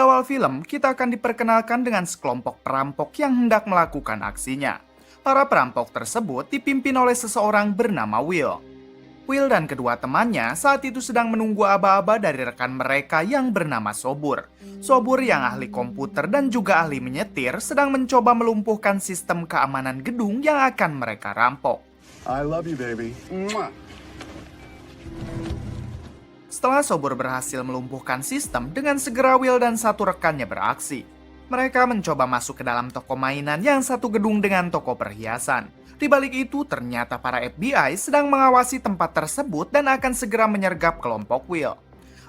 Di awal film, kita akan diperkenalkan dengan sekelompok perampok yang hendak melakukan aksinya. Para perampok tersebut dipimpin oleh seseorang bernama Will. Will dan kedua temannya saat itu sedang menunggu aba-aba dari rekan mereka yang bernama Sobur. Sobur yang ahli komputer dan juga ahli menyetir sedang mencoba melumpuhkan sistem keamanan gedung yang akan mereka rampok. I love you, baby. Mwah. Setelah Sobur berhasil melumpuhkan sistem, dengan segera Will dan satu rekannya beraksi. Mereka mencoba masuk ke dalam toko mainan yang satu gedung dengan toko perhiasan. Di balik itu, ternyata para FBI sedang mengawasi tempat tersebut dan akan segera menyergap kelompok Will.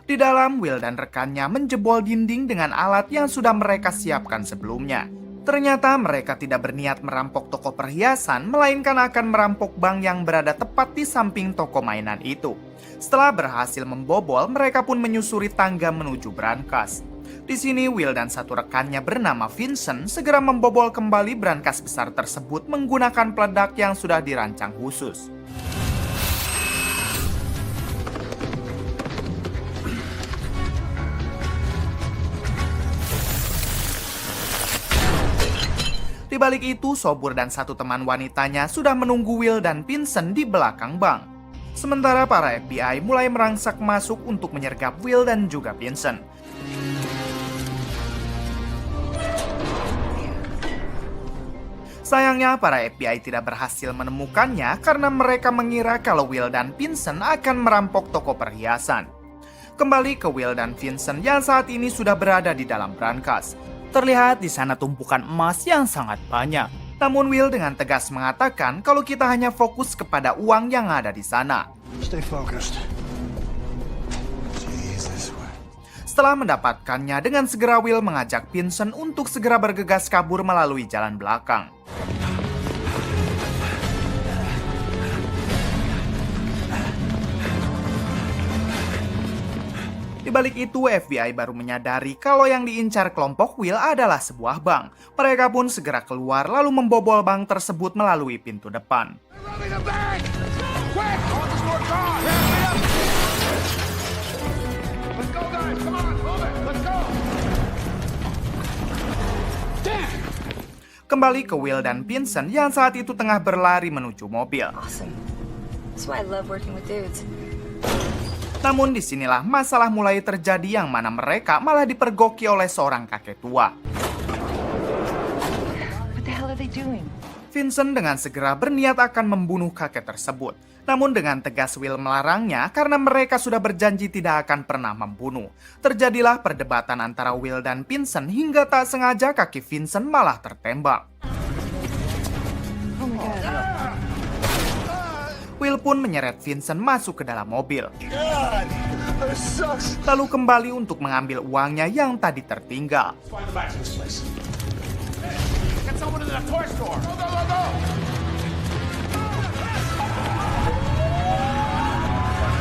Di dalam, Will dan rekannya menjebol dinding dengan alat yang sudah mereka siapkan sebelumnya. Ternyata mereka tidak berniat merampok toko perhiasan, melainkan akan merampok bank yang berada tepat di samping toko mainan itu. Setelah berhasil membobol, mereka pun menyusuri tangga menuju brankas. Di sini, Will dan satu rekannya bernama Vincent segera membobol kembali brankas besar tersebut menggunakan peledak yang sudah dirancang khusus. Di balik itu, Sobur dan satu teman wanitanya sudah menunggu Will dan Vincent di belakang bank. Sementara para FBI mulai merangsak masuk untuk menyergap Will dan juga Vincent. Sayangnya, para FBI tidak berhasil menemukannya karena mereka mengira kalau Will dan Vincent akan merampok toko perhiasan. Kembali ke Will dan Vincent yang saat ini sudah berada di dalam brankas. Terlihat di sana tumpukan emas yang sangat banyak. Namun Will dengan tegas mengatakan kalau kita hanya fokus kepada uang yang ada di sana. Stay focused. Jesus. Setelah mendapatkannya, dengan segera Will mengajak Vincent untuk segera bergegas kabur melalui jalan belakang. Di balik itu, FBI baru menyadari kalau yang diincar kelompok Will adalah sebuah bank. Mereka pun segera keluar lalu membobol bank tersebut melalui pintu depan. Kembali ke Will dan Vincent yang saat itu tengah berlari menuju mobil. Awesome. That's why I love working with dudes. Namun disinilah masalah mulai terjadi yang mana mereka malah dipergoki oleh seorang kakek tua. What the hell are they doing? Vincent dengan segera berniat akan membunuh kakek tersebut. Namun dengan tegas Will melarangnya karena mereka sudah berjanji tidak akan pernah membunuh. Terjadilah perdebatan antara Will dan Vincent hingga tak sengaja kaki Vincent malah tertembak. Oh my god. Will pun menyeret Vincent masuk ke dalam mobil. God, this sucks. Lalu kembali untuk mengambil uangnya yang tadi tertinggal. Find the back of this place. Get someone in the toy store. Go, go, go, go!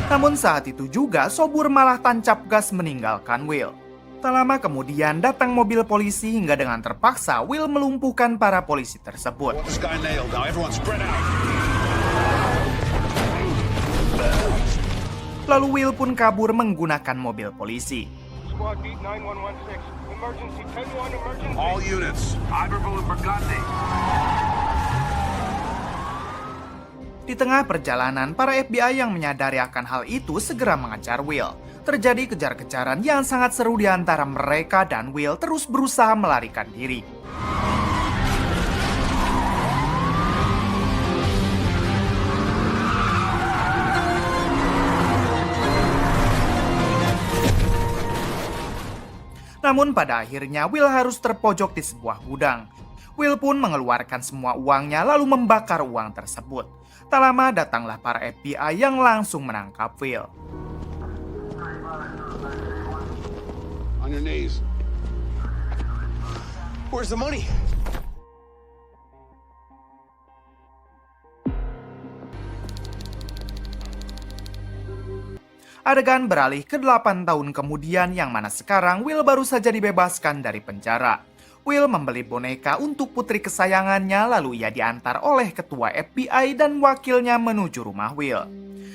Namun saat itu juga Sobur malah tancap gas meninggalkan Will. Tak lama kemudian datang mobil polisi hingga dengan terpaksa Will melumpuhkan para polisi tersebut. This guy nailed. Now everyone spread out. Lalu Will pun kabur menggunakan mobil polisi. Squad beat 9116. Emergency 101 emergency. All units. Iberville and Burgundy. Di tengah perjalanan, para FBI yang menyadari akan hal itu segera mengejar Will. Terjadi kejar-kejaran yang sangat seru di antara mereka dan Will terus berusaha melarikan diri. Namun pada akhirnya Will harus terpojok di sebuah gudang. Will pun mengeluarkan semua uangnya lalu membakar uang tersebut. Tak lama datanglah para FBI yang langsung menangkap Will. On your knees. Where's the money? Adegan beralih ke 8 tahun kemudian yang mana sekarang Will baru saja dibebaskan dari penjara. Will membeli boneka untuk putri kesayangannya lalu ia diantar oleh ketua FBI dan wakilnya menuju rumah Will.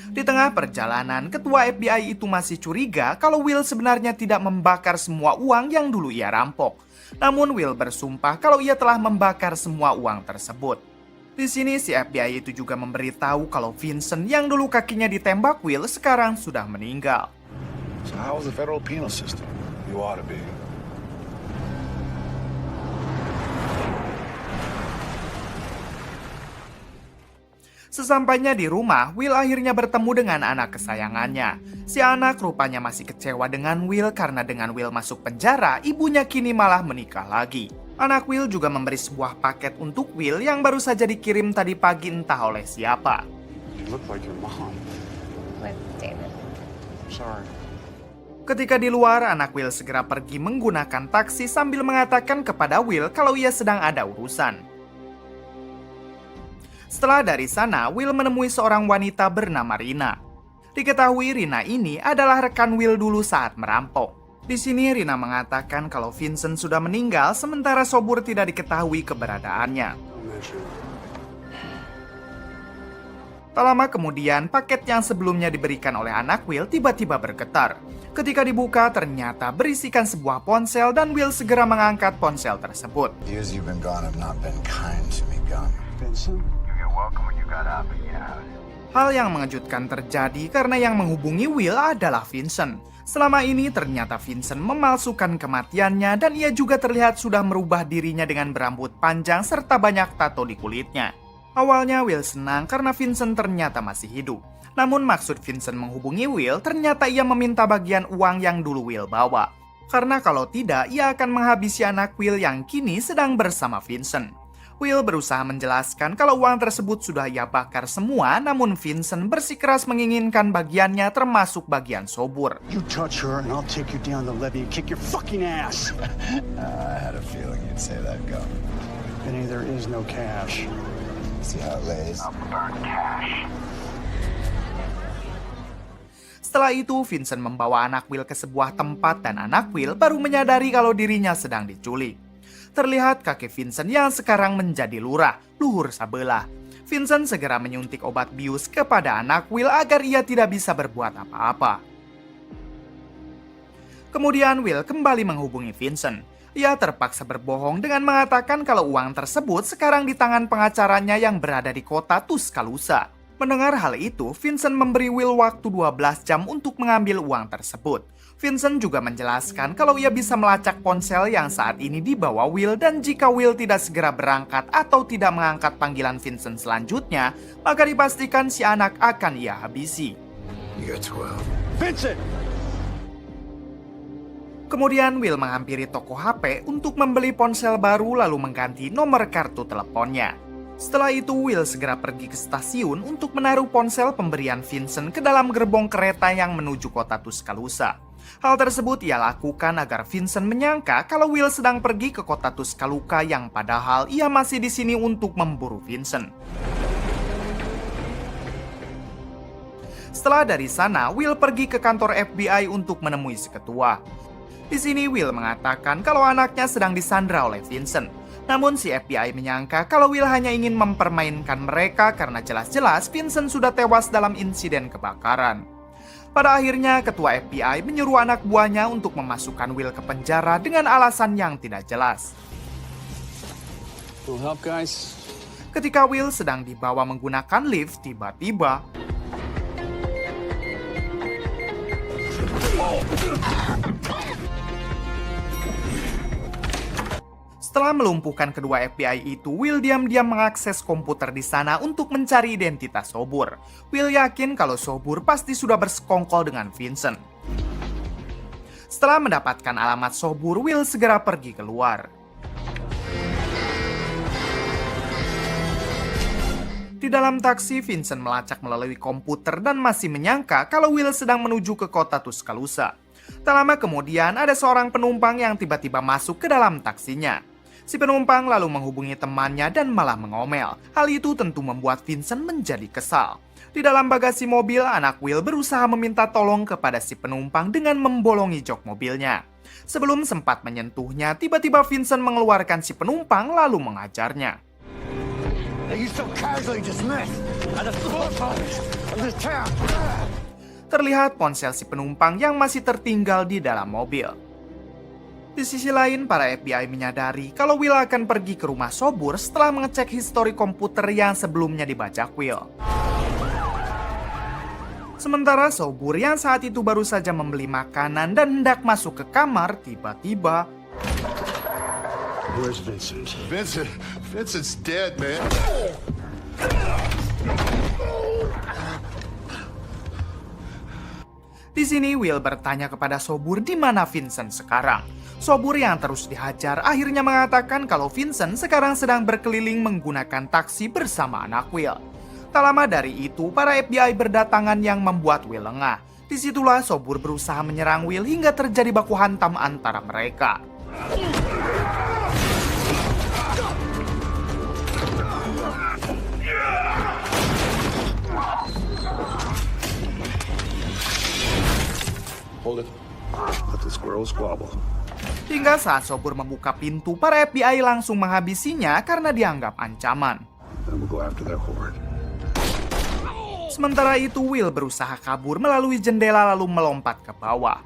Di tengah perjalanan, ketua FBI itu masih curiga kalau Will sebenarnya tidak membakar semua uang yang dulu ia rampok. Namun Will bersumpah kalau ia telah membakar semua uang tersebut. Di sini si FBI itu juga memberitahu kalau Vincent yang dulu kakinya ditembak Will sekarang sudah meninggal. So how is the federal penal system? You ought to be. Sesampainya di rumah, Will akhirnya bertemu dengan anak kesayangannya. Si anak rupanya masih kecewa dengan Will karena dengan Will masuk penjara, ibunya kini malah menikah lagi. Anak Will juga memberi sebuah paket untuk Will yang baru saja dikirim tadi pagi entah oleh siapa. You look like your mom. With David. Sorry. Ketika di luar, anak Will segera pergi menggunakan taksi sambil mengatakan kepada Will kalau ia sedang ada urusan. Setelah dari sana, Will menemui seorang wanita bernama Rina. Diketahui Rina ini adalah rekan Will dulu saat merampok. Di sini Rina mengatakan kalau Vincent sudah meninggal sementara Sobur tidak diketahui keberadaannya. Tak lama kemudian, paket yang sebelumnya diberikan oleh anak Will tiba-tiba bergetar. Ketika dibuka, ternyata berisikan sebuah ponsel dan Will segera mengangkat ponsel tersebut. Years you've been gone have not been kind to me, Gunn. Vincent? Hal yang mengejutkan terjadi karena yang menghubungi Will adalah Vincent. Selama ini ternyata Vincent memalsukan kematiannya dan ia juga terlihat sudah merubah dirinya dengan berambut panjang serta banyak tato di kulitnya. Awalnya Will senang karena Vincent ternyata masih hidup. Namun maksud Vincent menghubungi Will ternyata ia meminta bagian uang yang dulu Will bawa. Karena kalau tidak ia akan menghabisi anak Will yang kini sedang bersama Vincent. Will berusaha menjelaskan kalau uang tersebut sudah ia bakar semua, namun Vincent bersikeras menginginkan bagiannya termasuk bagian Sobur. You touch her and I'll take you down the levee and kick your fucking ass. I had a feeling you'd say that, Gunn. Benny, there is no cash. See how it lays? Setelah itu, Vincent membawa anak Will ke sebuah tempat dan anak Will baru menyadari kalau dirinya sedang diculik. Terlihat kakek Vincent yang sekarang menjadi lurah, luhur sabelah. Vincent segera menyuntik obat bius kepada anak Will agar ia tidak bisa berbuat apa-apa. Kemudian Will kembali menghubungi Vincent. Ia terpaksa berbohong dengan mengatakan kalau uang tersebut sekarang di tangan pengacaranya yang berada di kota Tuscaloosa. Mendengar hal itu, Vincent memberi Will waktu 12 jam untuk mengambil uang tersebut. Vincent juga menjelaskan kalau ia bisa melacak ponsel yang saat ini dibawa Will dan jika Will tidak segera berangkat atau tidak mengangkat panggilan Vincent selanjutnya, maka dipastikan si anak akan ia habisi. You're 12. Vincent! Kemudian Will menghampiri toko HP untuk membeli ponsel baru lalu mengganti nomor kartu teleponnya. Setelah itu Will segera pergi ke stasiun untuk menaruh ponsel pemberian Vincent ke dalam gerbong kereta yang menuju kota Tuscaloosa. Hal tersebut ia lakukan agar Vincent menyangka kalau Will sedang pergi ke kota Tuscaloosa yang padahal ia masih di sini untuk memburu Vincent. Setelah dari sana, Will pergi ke kantor FBI untuk menemui si ketua. Di sini Will mengatakan kalau anaknya sedang disandra oleh Vincent. Namun si FBI menyangka kalau Will hanya ingin mempermainkan mereka karena jelas-jelas Vincent sudah tewas dalam insiden kebakaran. Pada akhirnya, ketua FBI menyuruh anak buahnya untuk memasukkan Will ke penjara dengan alasan yang tidak jelas. Will help, guys? Ketika Will sedang dibawa menggunakan lift, tiba-tiba setelah melumpuhkan kedua FBI itu, Will diam-diam mengakses komputer di sana untuk mencari identitas Sobur. Will yakin kalau Sobur pasti sudah bersekongkol dengan Vincent. Setelah mendapatkan alamat Sobur, Will segera pergi keluar. Di dalam taksi, Vincent melacak melalui komputer dan masih menyangka kalau Will sedang menuju ke kota Tuscaloosa. Tak lama kemudian, ada seorang penumpang yang tiba-tiba masuk ke dalam taksinya. Si penumpang lalu menghubungi temannya dan malah mengomel. Hal itu tentu membuat Vincent menjadi kesal. Di dalam bagasi mobil, anak Will berusaha meminta tolong kepada si penumpang dengan membolongi jok mobilnya. Sebelum sempat menyentuhnya, tiba-tiba Vincent mengeluarkan si penumpang lalu mengajarnya. You so casually dismissed. of this town. Terlihat ponsel si penumpang yang masih tertinggal di dalam mobil. Di sisi lain, para FBI menyadari kalau Will akan pergi ke rumah Sobur setelah mengecek histori komputer yang sebelumnya dibajak Will. Sementara Sobur yang saat itu baru saja membeli makanan dan hendak masuk ke kamar, tiba-tiba Where's Vincent? Vincent's dead, man. di sini Will bertanya kepada Sobur di mana Vincent sekarang. Sobur yang terus dihajar akhirnya mengatakan kalau Vincent sekarang sedang berkeliling menggunakan taksi bersama anak Will. Tak lama dari itu, para FBI berdatangan yang membuat Will lengah. Disitulah Sobur berusaha menyerang Will hingga terjadi baku hantam antara mereka. Hold it. Let the squirrel squabble. Hingga saat Sobur membuka pintu, para FBI langsung menghabisinya karena dianggap ancaman. Then we'll go after that horde. Sementara itu, Will berusaha kabur melalui jendela lalu melompat ke bawah.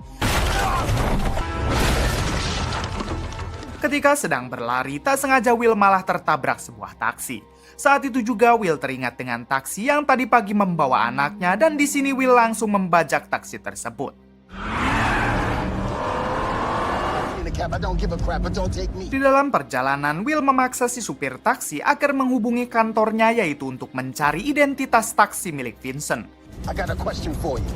Ketika sedang berlari, tak sengaja Will malah tertabrak sebuah taksi. Saat itu juga Will teringat dengan taksi yang tadi pagi membawa anaknya dan di sini Will langsung membajak taksi tersebut. Di dalam perjalanan, Will memaksa si supir taksi agar menghubungi kantornya yaitu untuk mencari identitas taksi milik Vincent. I got a question for you.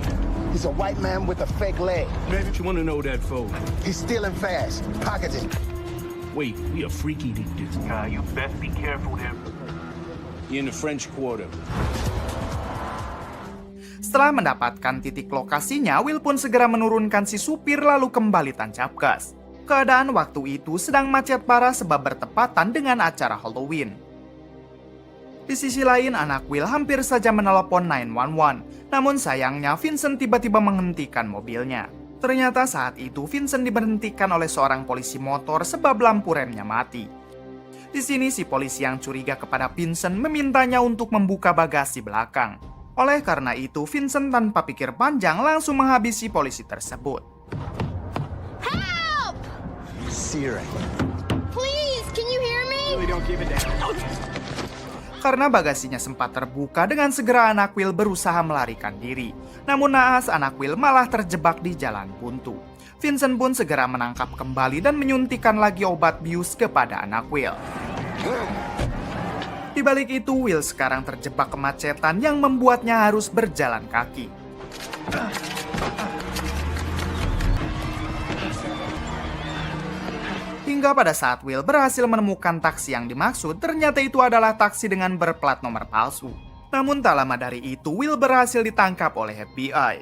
He's a white man with a fake leg. Man, what you want to know that for? He's stealing fast, pocketing. Wait, we are freaky to this guy. You best be careful there. You're in the French Quarter. Setelah mendapatkan titik lokasinya, Will pun segera menurunkan si supir lalu kembali tancap gas. Keadaan waktu itu sedang macet parah sebab bertepatan dengan acara Halloween. Di sisi lain, anak Will hampir saja menelepon 911. Namun sayangnya, Vincent tiba-tiba menghentikan mobilnya. Ternyata saat itu Vincent diberhentikan oleh seorang polisi motor sebab lampu remnya mati. Di sini si polisi yang curiga kepada Vincent memintanya untuk membuka bagasi belakang. Oleh karena itu, Vincent tanpa pikir panjang langsung menghabisi polisi tersebut. Searing. Please, can you hear me? Really don't give a damn. Karena bagasinya sempat terbuka, dengan segera anak Will berusaha melarikan diri. Namun naas, anak Will malah terjebak di jalan buntu. Vincent pun segera menangkap kembali dan menyuntikkan lagi obat bius kepada anak Will. Di balik itu, Will sekarang terjebak kemacetan yang membuatnya harus berjalan kaki. Hingga pada saat Will berhasil menemukan taksi yang dimaksud, ternyata itu adalah taksi dengan berplat nomor palsu. Namun tak lama dari itu, Will berhasil ditangkap oleh FBI.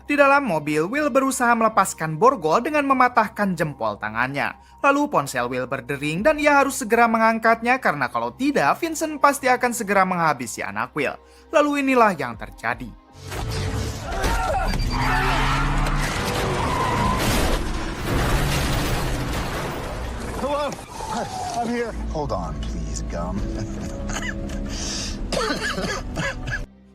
Di dalam mobil, Will berusaha melepaskan borgol dengan mematahkan jempol tangannya. Lalu ponsel Will berdering dan ia harus segera mengangkatnya karena kalau tidak, Vincent pasti akan segera menghabisi anak Will. Lalu inilah yang terjadi. Hello? I'm here. Hold on, please, Gum.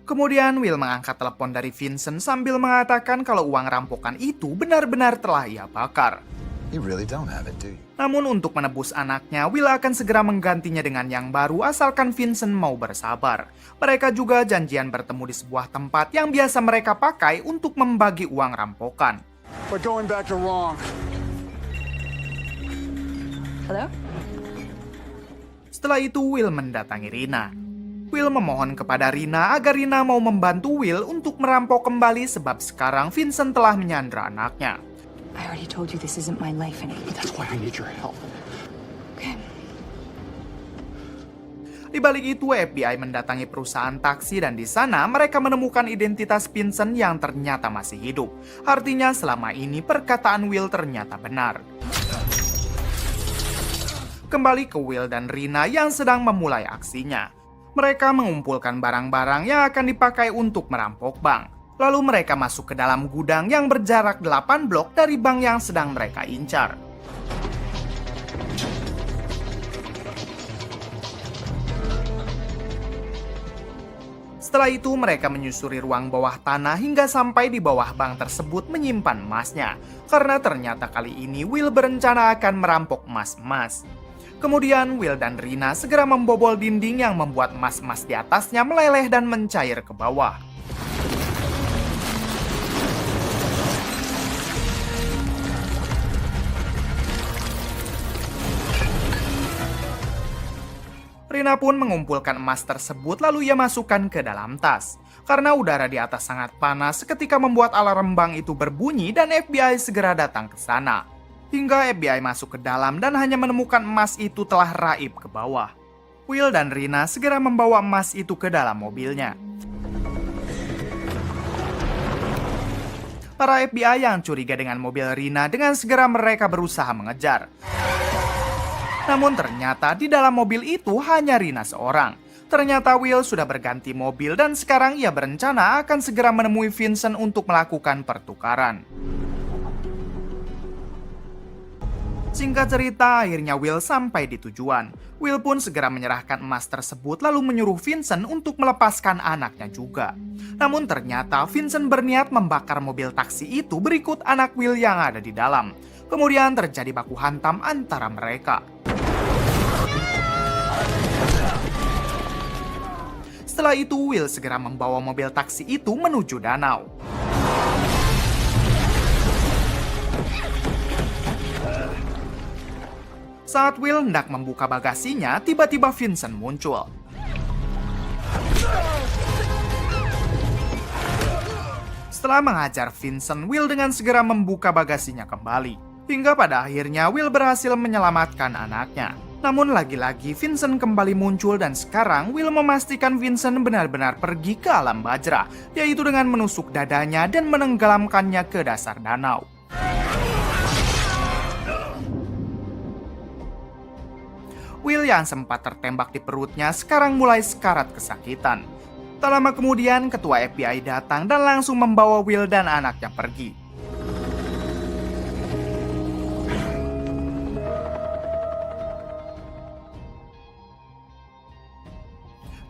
Kemudian Will mengangkat telepon dari Vincent sambil mengatakan kalau uang rampokan itu benar-benar telah ia bakar. You really don't have it, do you? Namun untuk menebus anaknya, Will akan segera menggantinya dengan yang baru asalkan Vincent mau bersabar. Mereka juga janjian bertemu di sebuah tempat yang biasa mereka pakai untuk membagi uang rampokan. We're going back to wrong. Hello? Setelah itu Will mendatangi Rina. Will memohon kepada Rina agar Rina mau membantu Will untuk merampok kembali sebab sekarang Vincent telah menyandra anaknya. I already told you this isn't my life anymore. But that's why I need your help. Okay. Di balik itu, FBI mendatangi perusahaan taksi dan di sana mereka menemukan identitas Vincent yang ternyata masih hidup. Artinya selama ini perkataan Will ternyata benar. Kembali ke Will dan Rina yang sedang memulai aksinya. Mereka mengumpulkan barang-barang yang akan dipakai untuk merampok bank. Lalu mereka masuk ke dalam gudang yang berjarak 8 blok dari bank yang sedang mereka incar. Setelah itu mereka menyusuri ruang bawah tanah hingga sampai di bawah bank tersebut menyimpan emasnya. Karena ternyata kali ini Will berencana akan merampok emas-emas. Kemudian Will dan Rina segera membobol dinding yang membuat emas-emas di atasnya meleleh dan mencair ke bawah. Rina pun mengumpulkan emas tersebut lalu ia masukkan ke dalam tas. Karena udara di atas sangat panas seketika membuat alarm bank itu berbunyi dan FBI segera datang ke sana. Hingga FBI masuk ke dalam dan hanya menemukan emas itu telah raib ke bawah. Will dan Rina segera membawa emas itu ke dalam mobilnya. Para FBI yang curiga dengan mobil Rina dengan segera mereka berusaha mengejar. Namun ternyata di dalam mobil itu hanya Rina seorang. Ternyata Will sudah berganti mobil dan sekarang ia berencana akan segera menemui Vincent untuk melakukan pertukaran. Singkat cerita, akhirnya Will sampai di tujuan. Will pun segera menyerahkan emas tersebut lalu menyuruh Vincent untuk melepaskan anaknya juga. Namun ternyata Vincent berniat membakar mobil taksi itu berikut anak Will yang ada di dalam. Kemudian terjadi baku hantam antara mereka. Setelah itu, Will segera membawa mobil taksi itu menuju danau. Saat Will hendak membuka bagasinya, tiba-tiba Vincent muncul. Setelah menghajar Vincent, Will dengan segera membuka bagasinya kembali. Hingga pada akhirnya Will berhasil menyelamatkan anaknya. Namun lagi-lagi Vincent kembali muncul dan sekarang Will memastikan Vincent benar-benar pergi ke alam bajra, yaitu dengan menusuk dadanya dan menenggelamkannya ke dasar danau. Will yang sempat tertembak di perutnya sekarang mulai sekarat kesakitan. Tak lama kemudian ketua FBI datang dan langsung membawa Will dan anaknya pergi.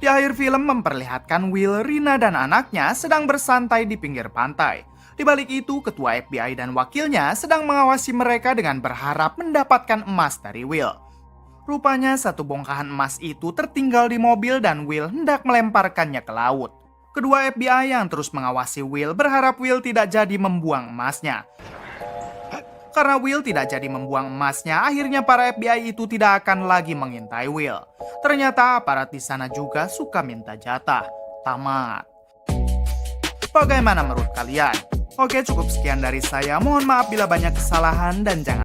Di akhir film memperlihatkan Will, Rina, dan anaknya sedang bersantai di pinggir pantai. Di balik itu, ketua FBI dan wakilnya sedang mengawasi mereka dengan berharap mendapatkan emas dari Will. Rupanya satu bongkahan emas itu tertinggal di mobil dan Will hendak melemparkannya ke laut. Kedua FBI yang terus mengawasi Will berharap Will tidak jadi membuang emasnya. Karena Will tidak jadi membuang emasnya, akhirnya para FBI itu tidak akan lagi mengintai Will. Ternyata aparat di sana juga suka minta jatah. Tamat. Bagaimana menurut kalian? Oke, cukup sekian dari saya. Mohon maaf bila banyak kesalahan dan jangan